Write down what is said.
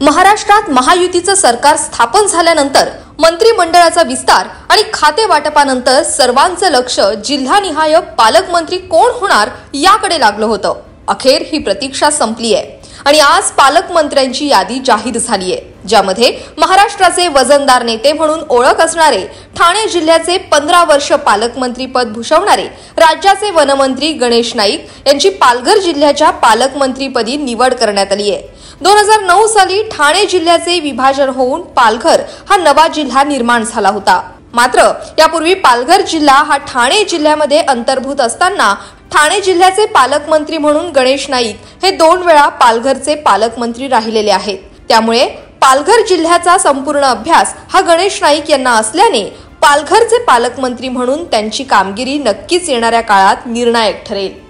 महाराष्ट्रात महायुतीचं सरकार स्थापन झाल्यानंतर मंत्रिमंडळाचा विस्तार आणि खाते वाटपानंतर सर्वांचं लक्ष जिल्हानिहाय पालकमंत्री कोण होणार याकडे लागलं होतं। अखेर ही प्रतीक्षा संपली आहे आणि आज पालकमंत्र्यांची यादी जाहीर झाली आहे, ज्यामध्ये महाराष्ट्राचे वजनदार नेते म्हणून ओळख असणारे ठाणे जिल्ह्याचे 15 वर्ष पालकमंत्री पद भूषवणारे राज्याचे वनमंत्री गणेश नाईक यांची पालघर जिल्ह्याच्या पालकमंत्रीपदी निवड करण्यात आली आहे। 2009 साली ठाणे जिल्ह्याचे विभाजन होऊन पालघर हा नवा जिल्हा निर्माण झाला होता। मात्र यापूर्वी पालघर जिल्हा हा ठाणे जिल्ह्यामध्ये अंतर्भूत असताना ठाणे जिल्ह्याचे पालकमंत्री म्हणून गणेश नाईक हे 2 वेळा पालघरचे पालकमंत्री राहिलेले आहेत। त्यामुळे पालघर जिल्ह्याचा संपूर्ण अभ्यास हा गणेश नाईक यांना असल्याने पालघरचे पालकमंत्री म्हणून त्यांची कामगिरी नक्कीच येणाऱ्या काळात निर्णायक ठरेल।